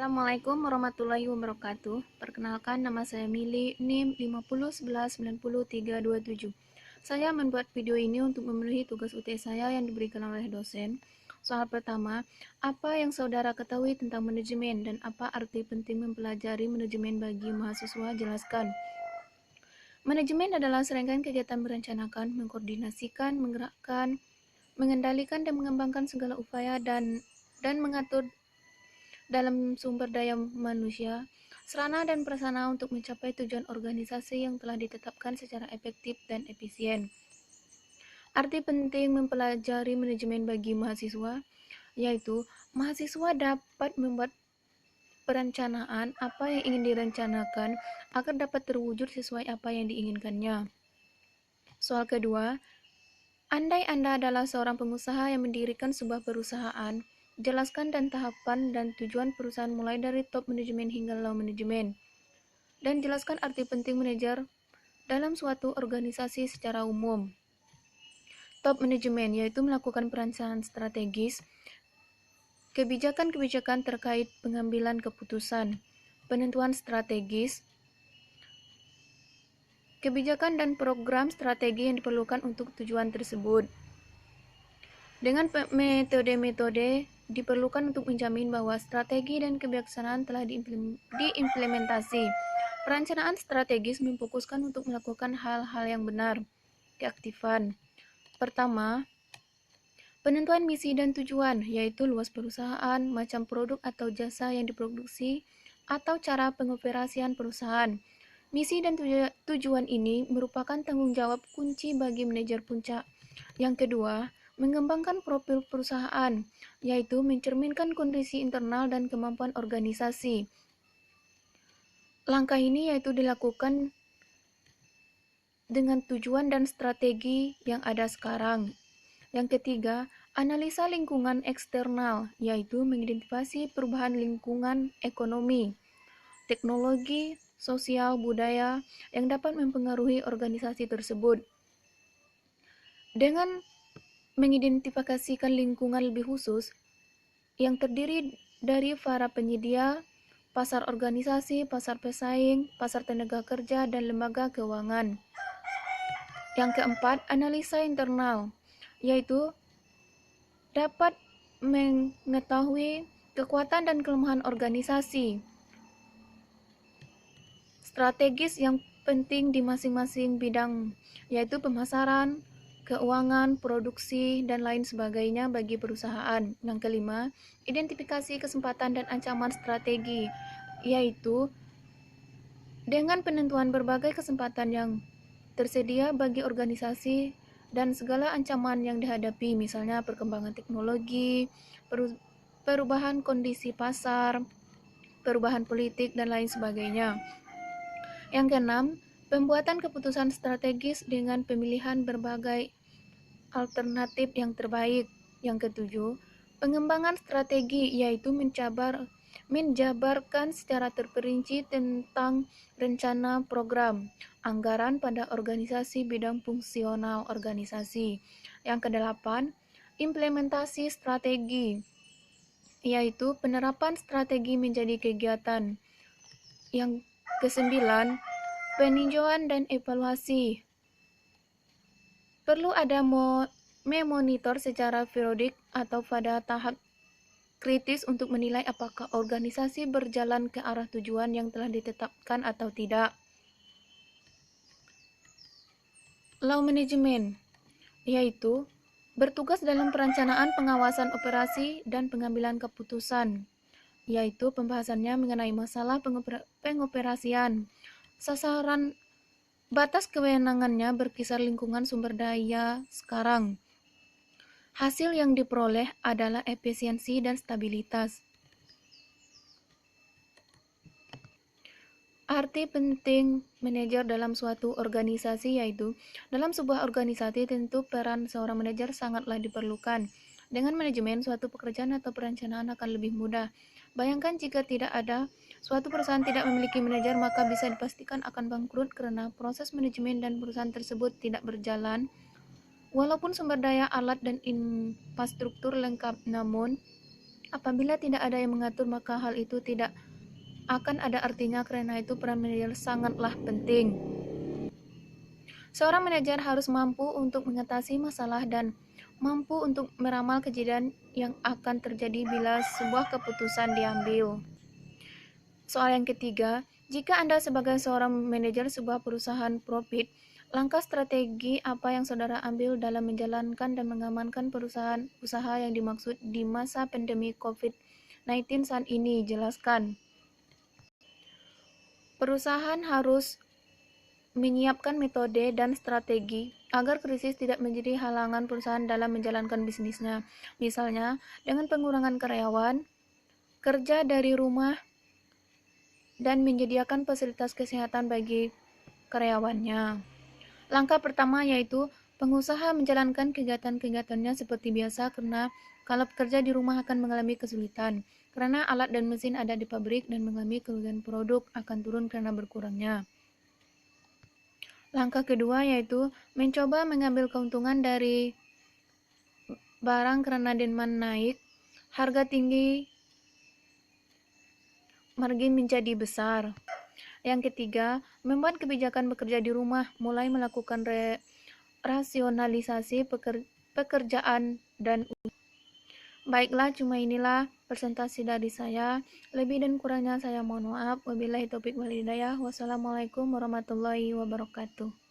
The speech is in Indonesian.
Assalamualaikum warahmatullahi wabarakatuh. Perkenalkan, nama saya Mili, NIM 5011903327. Saya membuat video ini untuk memenuhi tugas UT saya yang diberikan oleh dosen. Soal pertama, apa yang saudara ketahui tentang manajemen dan apa arti penting mempelajari manajemen bagi mahasiswa? Jelaskan. Manajemen adalah serangkaian kegiatan merencanakan, mengkoordinasikan, menggerakkan, mengendalikan dan mengembangkan segala upaya dan mengatur dalam sumber daya manusia, sarana dan prasarana untuk mencapai tujuan organisasi yang telah ditetapkan secara efektif dan efisien. Arti penting mempelajari manajemen bagi mahasiswa, yaitu mahasiswa dapat membuat perencanaan apa yang ingin direncanakan agar dapat terwujud sesuai apa yang diinginkannya. Soal kedua, andai Anda adalah seorang pengusaha yang mendirikan sebuah perusahaan, jelaskan dan tahapan dan tujuan perusahaan mulai dari top manajemen hingga low manajemen. Dan jelaskan arti penting manajer dalam suatu organisasi secara umum. Top manajemen yaitu melakukan perencanaan strategis, kebijakan-kebijakan terkait pengambilan keputusan, penentuan strategis, kebijakan dan program strategi yang diperlukan untuk tujuan tersebut. Dengan metode-metode diperlukan untuk menjamin bahwa strategi dan kebijaksanaan telah diimplementasi. Perencanaan strategis memfokuskan untuk melakukan hal-hal yang benar. Keaktifan. Pertama, penentuan misi dan tujuan, yaitu luas perusahaan, macam produk atau jasa yang diproduksi, atau cara pengoperasian perusahaan. Misi dan tujuan ini merupakan tanggung jawab kunci bagi manajer puncak. Yang kedua, mengembangkan profil perusahaan, yaitu mencerminkan kondisi internal dan kemampuan organisasi. Langkah ini yaitu dilakukan dengan tujuan dan strategi yang ada sekarang. Yang ketiga, analisa lingkungan eksternal, yaitu mengidentifikasi perubahan lingkungan ekonomi, teknologi, sosial, budaya yang dapat mempengaruhi organisasi tersebut. Dengan mengidentifikasikan lingkungan lebih khusus yang terdiri dari para penyedia, pasar organisasi, pasar pesaing, pasar tenaga kerja, dan lembaga keuangan. Yang keempat, analisa internal, yaitu dapat mengetahui kekuatan dan kelemahan organisasi, strategis yang penting di masing-masing bidang, yaitu pemasaran, keuangan, produksi, dan lain sebagainya bagi perusahaan. Yang kelima, identifikasi kesempatan dan ancaman strategi, yaitu dengan penentuan berbagai kesempatan yang tersedia bagi organisasi dan segala ancaman yang dihadapi, misalnya perkembangan teknologi, perubahan kondisi pasar, perubahan politik, dan lain sebagainya. Yang keenam, pembuatan keputusan strategis dengan pemilihan berbagai alternatif yang terbaik. Yang ketujuh, pengembangan strategi, yaitu menjabarkan secara terperinci tentang rencana program, anggaran pada organisasi bidang fungsional organisasi. Yang kedelapan, implementasi strategi, yaitu penerapan strategi menjadi kegiatan. Yang kesembilan, peninjauan dan evaluasi. Perlu ada memonitor secara periodik atau pada tahap kritis untuk menilai apakah organisasi berjalan ke arah tujuan yang telah ditetapkan atau tidak. Low management, yaitu bertugas dalam perencanaan, pengawasan operasi, dan pengambilan keputusan, yaitu pembahasannya mengenai masalah pengoperasian, sasaran, batas kewenangannya berkisar lingkungan sumber daya sekarang. Hasil yang diperoleh adalah efisiensi dan stabilitas. Arti penting manajer dalam suatu organisasi, yaitu dalam sebuah organisasi tentu peran seorang manajer sangatlah diperlukan. Dengan manajemen, suatu pekerjaan atau perencanaan akan lebih mudah. Bayangkan jika tidak ada suatu perusahaan tidak memiliki manajer, maka bisa dipastikan akan bangkrut karena proses manajemen dan perusahaan tersebut tidak berjalan. Walaupun sumber daya, alat, dan infrastruktur lengkap, namun Apabila tidak ada yang mengatur, maka hal itu tidak akan ada artinya, karena itu peran manajer sangatlah penting. Seorang manajer harus mampu untuk mengatasi masalah dan mampu untuk meramal kejadian yang akan terjadi bila sebuah keputusan diambil. Soal yang ketiga, jika Anda sebagai seorang manajer sebuah perusahaan profit, langkah strategi apa yang saudara ambil dalam menjalankan dan mengamankan perusahaan usaha yang dimaksud di masa pandemi COVID-19 saat ini? Jelaskan. Perusahaan harus menyiapkan metode dan strategi agar krisis tidak menjadi halangan perusahaan dalam menjalankan bisnisnya. Misalnya, dengan pengurangan karyawan, kerja dari rumah, dan menyediakan fasilitas kesehatan bagi karyawannya. Langkah pertama yaitu pengusaha menjalankan kegiatan-kegiatannya seperti biasa, karena kalau bekerja di rumah akan mengalami kesulitan karena alat dan mesin ada di pabrik dan mengalami kerugian produk akan turun karena berkurangnya. Langkah kedua yaitu mencoba mengambil keuntungan dari barang karena demand naik, harga tinggi, margin menjadi besar. Yang ketiga, membuat kebijakan bekerja di rumah, mulai melakukan rasionalisasi pekerjaan dan baiklah, cuma inilah presentasi dari saya. Lebih dan kurangnya saya mohon maaf. Wabillahi taufik wal hidayah. Wassalamualaikum warahmatullahi wabarakatuh.